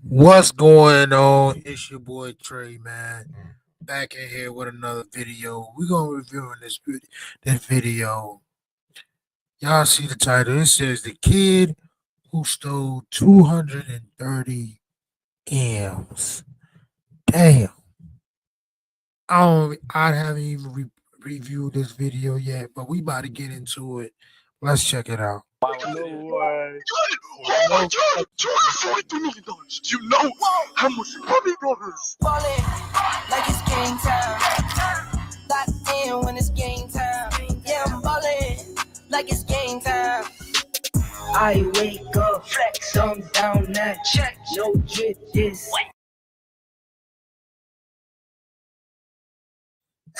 What's going on? It's your boy Trey, man. Back in here with another video. We're gonna review this video. Y'all see the title? It says the kid who stole 230 M's. Damn. I haven't even reviewed this video yet, but we about to get into it. Let's check it out. No way. Oh my god! $242 million! Do you know how much money, brothers? Ballin' like it's game time. Locked in when it's game time. Yeah, I'm ballin' like it's game time. I wake up, flex on down that check. No drip this.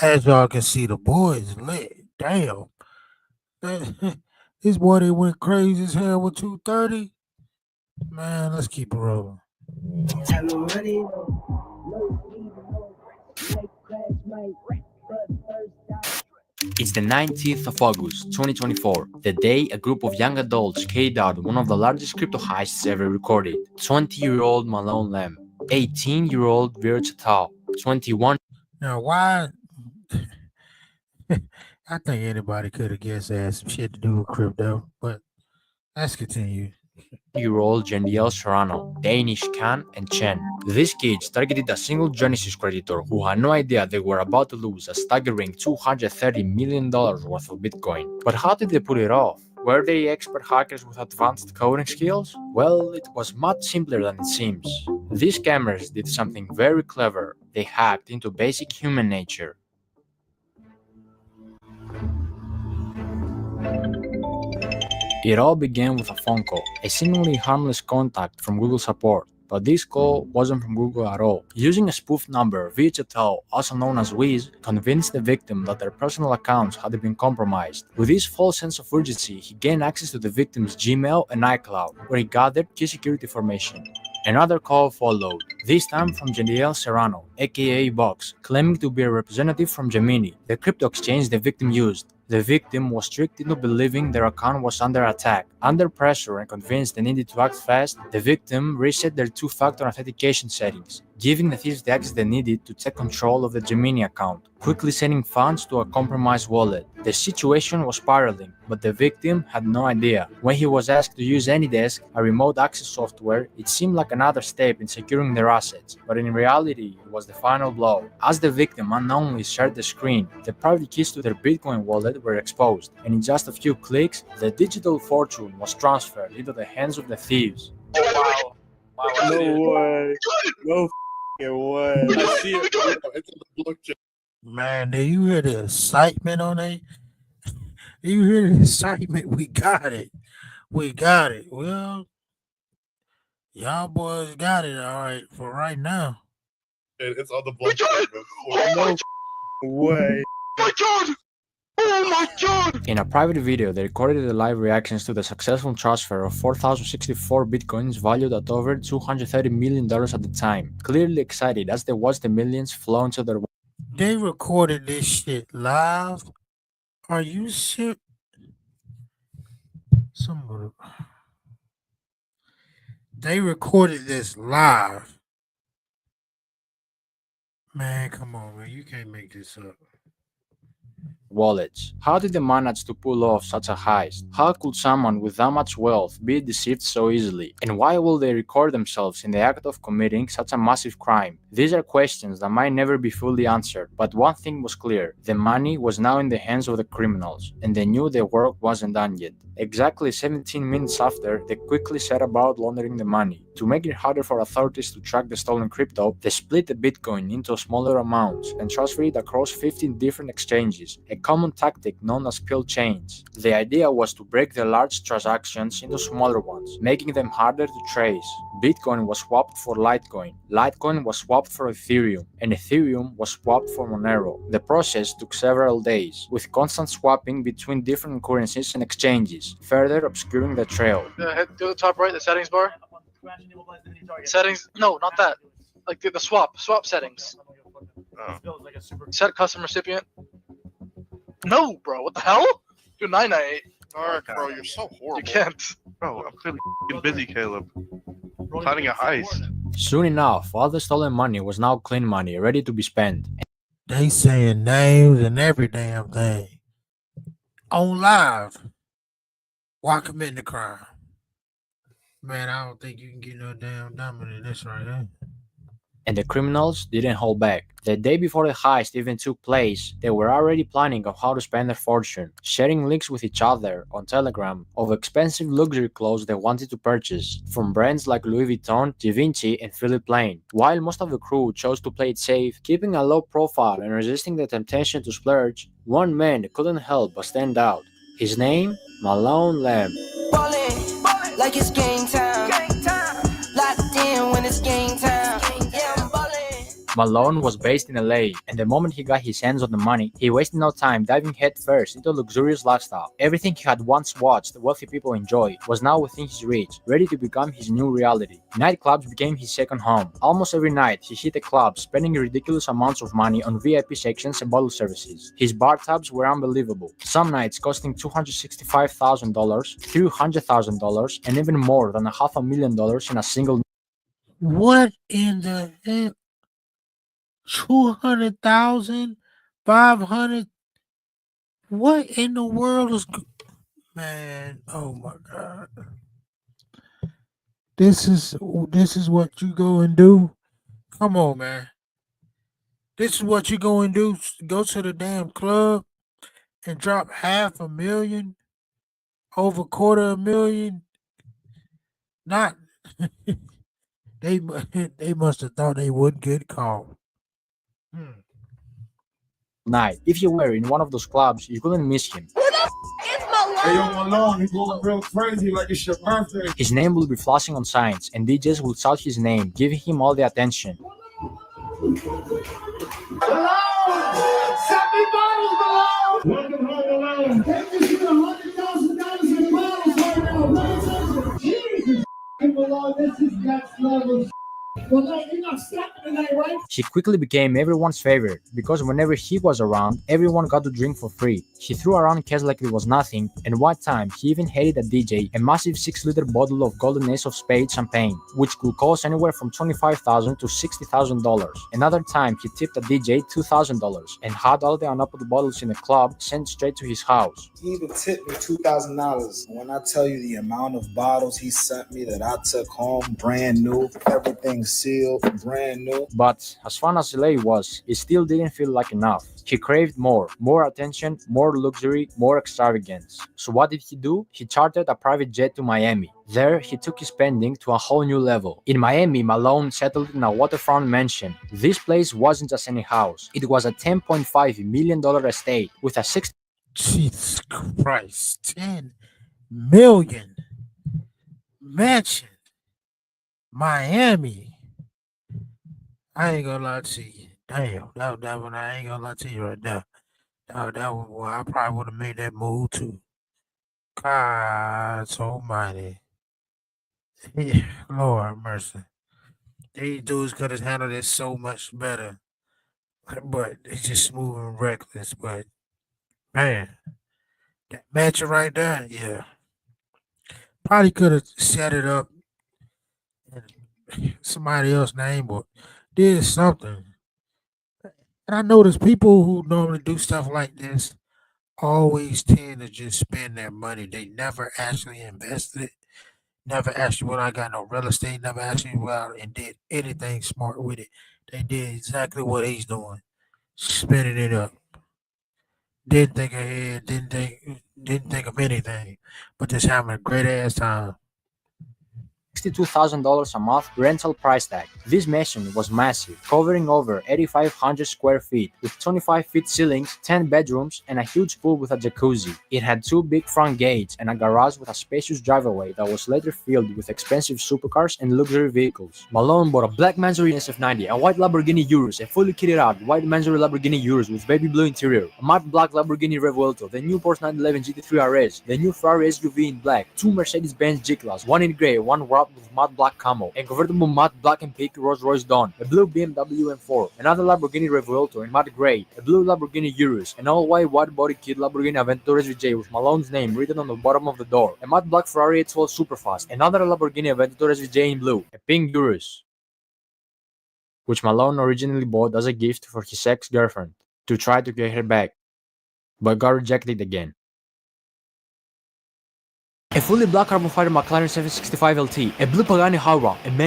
As y'all can see, the boy is lit. Damn. This boy they went crazy as hell with 230. Man, let's keep it rolling. Time to run it. No speed, no break. Crash my wreck, but first down. It's the 19th of August, 2024, the day a group of young adults carried out one of the largest crypto heists ever recorded. 20-year-old Malone Lam, 18-year-old Virch Tao, 21. Now, why? I think anybody could have guessed that had some shit to do with crypto, but let's continue. Year-old Jendiel Serrano, Danish Khan, and Chen. These kids targeted a single Genesis creditor who had no idea they were about to lose a staggering $230 million worth of Bitcoin. But how did they pull it off? Were they expert hackers with advanced coding skills? Well, it was much simpler than it seems. These scammers did something very clever. They hacked into basic human nature. It all began with a phone call, a seemingly harmless contact from Google support, but this call wasn't from Google at all. Using a spoof number, Vichatel, also known as Wiz, convinced the victim that their personal accounts had been compromised. With this false sense of urgency, he gained access to the victim's Gmail and iCloud, where he gathered key security information. Another call followed, this time from Jendiel Serrano, aka Box, claiming to be a representative from Gemini, the crypto exchange the victim used. The victim was tricked into believing their account was under attack. Under pressure and convinced they needed to act fast, the victim reset their two-factor authentication settings, giving the thieves the access they needed to take control of the Gemini account, quickly sending funds to a compromised wallet. The situation was spiraling, but the victim had no idea. When he was asked to use AnyDesk, a remote access software, it seemed like another step in securing their assets, but in reality, it was the final blow. As the victim unknowingly shared the screen, the private keys to their Bitcoin wallet were exposed, and in just a few clicks, the digital fortune was transferred into the hands of the thieves. Oh, wow. No way. No way. I see it. It's on the blockchain. Man, did you hear the excitement on it? Did you hear the excitement? We got it. We got it. Well, y'all boys got it all right for right now. It's on the blockchain. No way. Oh my god! Oh my god! In a private video, they recorded the live reactions to the successful transfer of 4,064 bitcoins valued at over $230 million at the time, clearly excited as they watched the millions flow into their. They recorded this shit live. Are you serious? They recorded this live. Man, come on, man. You can't make this up. Wallets. How did they manage to pull off such a heist? How could someone with that much wealth be deceived so easily? And why will they record themselves in the act of committing such a massive crime? These are questions that might never be fully answered, but one thing was clear: the money was now in the hands of the criminals, and they knew their work wasn't done yet. Exactly 17 minutes after, they quickly set about laundering the money. To make it harder for authorities to track the stolen crypto, they split the Bitcoin into smaller amounts and transferred it across 15 different exchanges, a common tactic known as pill chains. The idea was to break the large transactions into smaller ones, making them harder to trace. Bitcoin was swapped for Litecoin, Litecoin was swapped for Ethereum, and Ethereum was swapped for Monero. The process took several days, with constant swapping between different currencies and exchanges, further obscuring the trail. Head to the top right, the settings bar. Settings? No, not that. Like the swap settings. Oh. Set custom recipient. No, bro. What the hell? Do 998. Alright, bro, you're so horrible. You can't. Bro, I'm clearly busy, Caleb. Planning a heist. Soon enough, all the stolen money was now clean money, ready to be spent. They saying names and every damn thing on live while committing the crime. Man, I don't think you can get no damn dumber than this right here. And the criminals didn't hold back. The day before the heist even took place, they were already planning on how to spend their fortune, sharing links with each other on Telegram of expensive luxury clothes they wanted to purchase, from brands like Louis Vuitton, Givenchy, and Philippe Plein. While most of the crew chose to play it safe, keeping a low profile and resisting the temptation to splurge, one man couldn't help but stand out. His name? Malone Lamb. Ballin', like it's game time. Locked in when it's game time. Yeah, I'm ballin'. Malone was based in LA, and the moment he got his hands on the money, he wasted no time diving headfirst into a luxurious lifestyle. Everything he had once watched wealthy people enjoy was now within his reach, ready to become his new reality. Nightclubs became his second home. Almost every night, he hit a club, spending ridiculous amounts of money on VIP sections and bottle services. His bar tabs were unbelievable, some nights costing $265,000, $300,000, and even more than $500,000 in a single. What in the hell? 200,000, 500. What in the world is, man? Oh my God! This is what you go and do. Come on, man. This is what you go and do. Go to the damn club and drop $500,000, over $250,000. Not they must have thought they would get caught. Night. If you were in one of those clubs, you couldn't miss him. Hey, yo, Malone, he's going real crazy like it's your birthday. His name will be flashing on signs, and DJs will shout his name, giving him all the attention. Welcome home, Malone. Take this to $100,000 in bottles right now. Jesus, Malone, this is next level. Malone, you're not stopping tonight, right? He quickly became everyone's favorite, because whenever he was around, everyone got to drink for free. He threw around cash like it was nothing, and one time he even handed a DJ a massive 6-liter bottle of Golden Ace of Spades champagne, which could cost anywhere from $25,000 to $60,000. Another time he tipped a DJ $2,000 and had all the unopened bottles in the club sent straight to his house. He even tipped me $2,000. When I tell you the amount of bottles he sent me that I took home, brand new, everything sealed, brand new. But as fun as LA was, it still didn't feel like enough. He craved more attention, more luxury, more extravagance. So what did he do? He chartered a private jet to Miami. There, he took his spending to a whole new level. In Miami, Malone settled in a waterfront mansion. This place wasn't just any house. It was a $10.5 million estate with a Jesus Christ, 10 million mansion, Miami. I ain't gonna lie to you. Damn, that one I ain't gonna lie to you right now. That one, boy, I probably would have made that move too. God almighty. Yeah, Lord have mercy. These dudes could have handled it so much better. But it's just smooth and reckless. But man, that mansion right there, yeah. Probably could have set it up in somebody else's name, but did something. And I notice people who normally do stuff like this always tend to just spend their money. They never actually invested it. Never actually when I got no real estate, never actually went out and did anything smart with it. They did exactly what he's doing. Spending it up. Didn't think ahead, didn't think of anything, but just having a great ass time. $62,000 a month rental price tag. This mansion was massive, covering over 8,500 square feet, with 25-feet ceilings, 10 bedrooms, and a huge pool with a jacuzzi. It had 2 big front gates and a garage with a spacious driveway that was later filled with expensive supercars and luxury vehicles. Malone bought a black Mansory SF90, a white Lamborghini Urus, a fully kitted out white Mansory Lamborghini Urus with baby blue interior, a matte black Lamborghini Revuelto, the new Porsche 911 GT3 RS, the new Ferrari SUV in black, 2 Mercedes-Benz G-Class, one in gray, one wrapped with matte black camo, a convertible matte black and pink Rolls-Royce Dawn, a blue BMW M4, another Lamborghini Revuelto in matte grey, a blue Lamborghini Urus, an all-white wide-body kit Lamborghini Aventador SVJ with Malone's name written on the bottom of the door, a matte black Ferrari 812 Superfast, another Lamborghini Aventador SVJ in blue, a pink Urus, which Malone originally bought as a gift for his ex-girlfriend to try to get her back, but got rejected again. A fully black carbon fiber McLaren 765 LT, a blue Pagani Huayra, and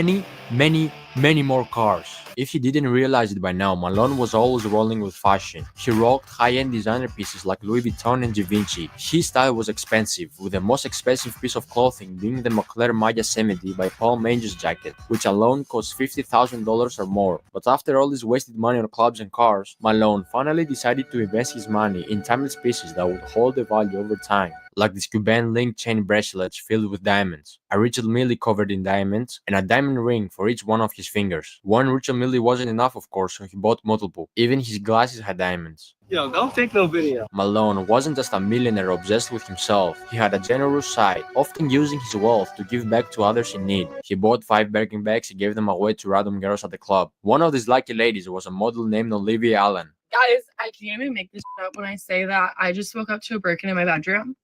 many more cars. If you didn't realize it by now, Malone was always rolling with fashion. He rocked high-end designer pieces like Louis Vuitton and Givenchy. His style was expensive, with the most expensive piece of clothing being the Moncler Maya 70 by Paul Manges jacket, which alone cost $50,000 or more. But after all this wasted money on clubs and cars, Malone finally decided to invest his money in timeless pieces that would hold the value over time, like these Cuban link chain bracelets filled with diamonds, a Richard Mille covered in diamonds, and a diamond ring for each one of his fingers. One Richard Mille wasn't enough, of course, so he bought multiple. Even his glasses had diamonds. Yo, don't take no video. Malone wasn't just a millionaire obsessed with himself. He had a generous side, often using his wealth to give back to others in need. He bought 5 Birkin bags and gave them away to random girls at the club. One of these lucky ladies was a model named Olivia Allen. Guys, I can't even make this up when I say that I just woke up to a Birkin in my bedroom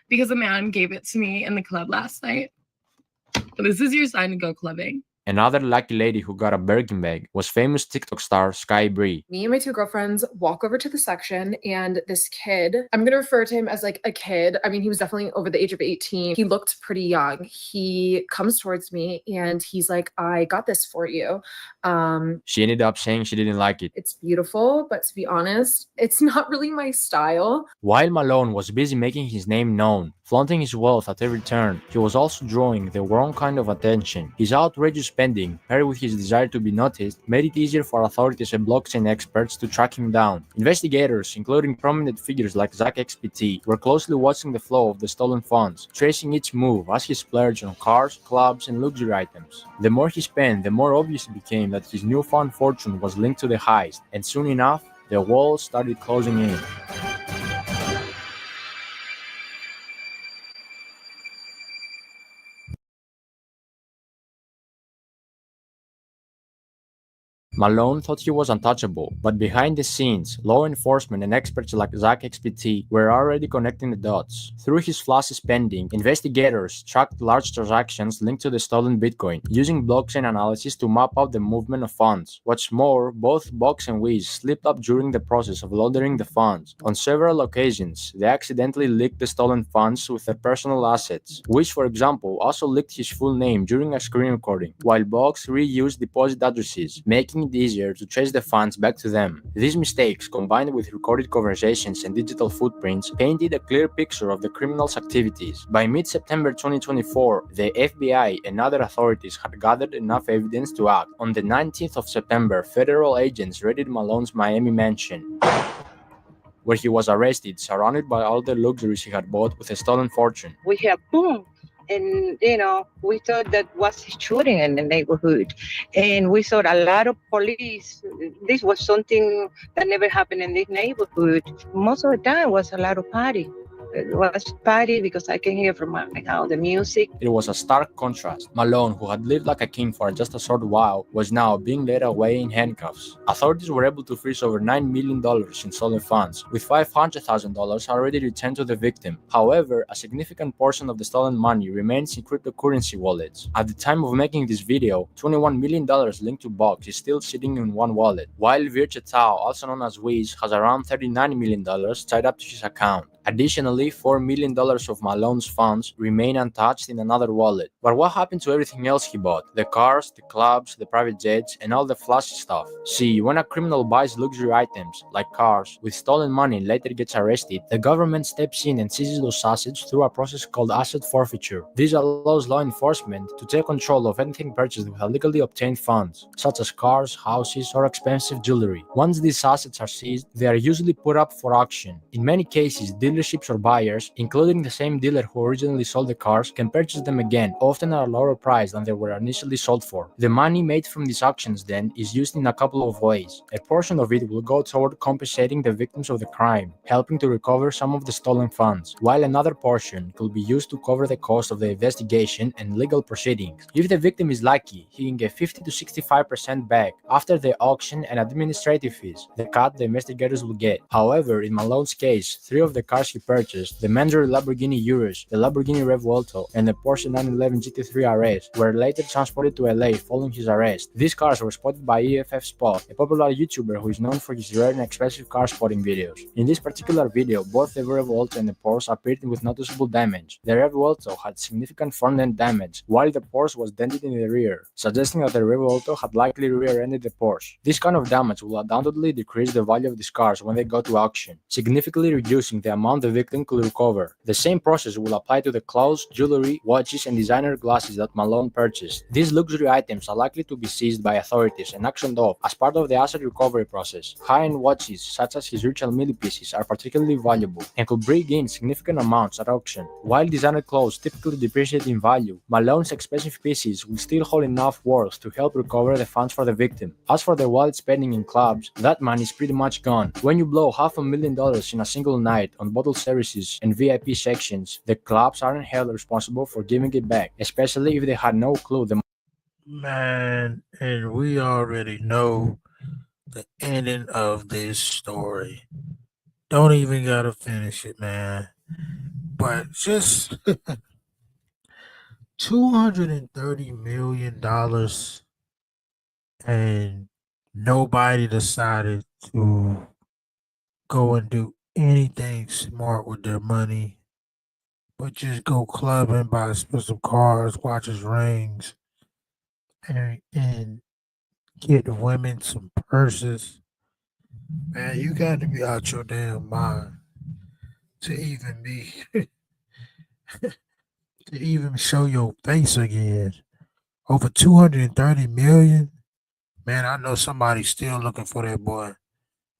because a man gave it to me in the club last night. This is your sign to go clubbing. Another lucky lady who got a Birkin bag was famous TikTok star Sky Bree. Me and my 2 girlfriends walk over to the section, and this kid, I'm going to refer to him as like a kid. I mean, he was definitely over the age of 18. He looked pretty young. He comes towards me and he's like, I got this for you. She ended up saying she didn't like it. It's beautiful, but to be honest, it's not really my style. While Malone was busy making his name known, flaunting his wealth at every turn, he was also drawing the wrong kind of attention. His outrageous spending, paired with his desire to be noticed, made it easier for authorities and blockchain experts to track him down. Investigators, including prominent figures like Zach XPT, were closely watching the flow of the stolen funds, tracing each move as he splurged on cars, clubs, and luxury items. The more he spent, the more obvious it became that his newfound fortune was linked to the heist, and soon enough, the walls started closing in. Malone thought he was untouchable, but behind the scenes, law enforcement and experts like Zach XPT were already connecting the dots. Through his flashy spending, investigators tracked large transactions linked to the stolen Bitcoin, using blockchain analysis to map out the movement of funds. What's more, both Box and Wiz slipped up during the process of laundering the funds. On several occasions, they accidentally leaked the stolen funds with their personal assets. Wiz, for example, also leaked his full name during a screen recording, while Box reused deposit addresses, making it easier to trace the funds back to them. These mistakes, combined with recorded conversations and digital footprints, painted a clear picture of the criminals' activities. By mid-September 2024, the FBI and other authorities had gathered enough evidence to act. On the 19th of September, federal agents raided Malone's Miami mansion, where he was arrested, surrounded by all the luxuries he had bought with a stolen fortune. We have boom. And, we thought that was shooting in the neighborhood. And we saw a lot of police. This was something that never happened in this neighborhood. Most of the time was a lot of party. It was party because I can hear from my house the music. It was a stark contrast. Malone, who had lived like a king for just a short while, was now being led away in handcuffs. Authorities were able to freeze over $9 million in stolen funds, with $500,000 already returned to the victim. However, a significant portion of the stolen money remains in cryptocurrency wallets. At the time of making this video, $21 million linked to Box is still sitting in one wallet, while Virtua Tao, also known as Wiz, has around $39 million tied up to his account. Additionally, $4 million of Malone's funds remain untouched in another wallet. But what happened to everything else he bought? The cars, the clubs, the private jets, and all the flashy stuff. See, when a criminal buys luxury items, like cars, with stolen money and later gets arrested, the government steps in and seizes those assets through a process called asset forfeiture. This allows law enforcement to take control of anything purchased with illegally obtained funds, such as cars, houses, or expensive jewelry. Once these assets are seized, they are usually put up for auction. In many cases, dealers dealerships or buyers, including the same dealer who originally sold the cars, can purchase them again, often at a lower price than they were initially sold for. The money made from these auctions then is used in a couple of ways. A portion of it will go toward compensating the victims of the crime, helping to recover some of the stolen funds, while another portion could be used to cover the cost of the investigation and legal proceedings. If the victim is lucky, he can get 50 to 65% back after the auction and administrative fees, the cut the investigators will get. However, in Malone's case, 3 of the cars he purchased, the Mandarin Lamborghini Urus, the Lamborghini Revuelto, and the Porsche 911 GT3 RS, were later transported to LA following his arrest. These cars were spotted by EFF Spot, a popular YouTuber who is known for his rare and expensive car spotting videos. In this particular video, both the Revuelto and the Porsche appeared with noticeable damage. The Revuelto had significant front-end damage, while the Porsche was dented in the rear, suggesting that the Revuelto had likely rear-ended the Porsche. This kind of damage will undoubtedly decrease the value of these cars when they go to auction, significantly reducing the amount the victim could recover. The same process will apply to the clothes, jewelry, watches, and designer glasses that Malone purchased. These luxury items are likely to be seized by authorities and auctioned off as part of the asset recovery process. High-end watches, such as his Richard Mille pieces, are particularly valuable and could bring in significant amounts at auction. While designer clothes typically depreciate in value, Malone's expensive pieces will still hold enough worth to help recover the funds for the victim. As for the wild spending in clubs, that money is pretty much gone. When you blow $500,000 in a single night on bottle services and VIP sections, the clubs aren't held responsible for giving it back, especially if they had no clue the Man, and we already know the ending of this story. Don't even gotta finish it, man. But just $230 million and nobody decided to go and do anything smart with their money, but just go clubbing, buy some cars, watches, rings, and get women some purses. Man, you got to be out your damn mind to even be to even show your face again. Over 230 million. Man, I know somebody's still looking for that boy.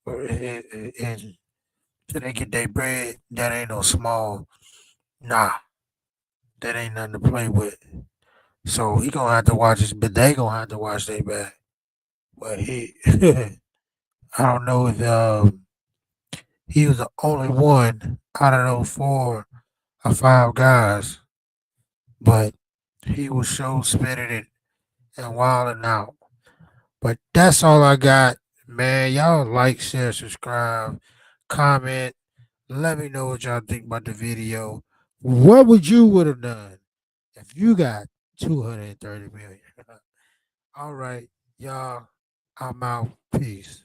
And till they get their bread, that ain't no small. Nah, that ain't nothing to play with. So he gonna have to watch his, but they gonna have to watch their back. But he, I don't know if he was the only one out of those 4 or 5 guys, but he was so spinning it and wilding out. But that's all I got, man. Y'all like, share, subscribe, comment. Let me know what y'all think about the video. What would have done if you got 230 million? All right, y'all. I'm out. Peace.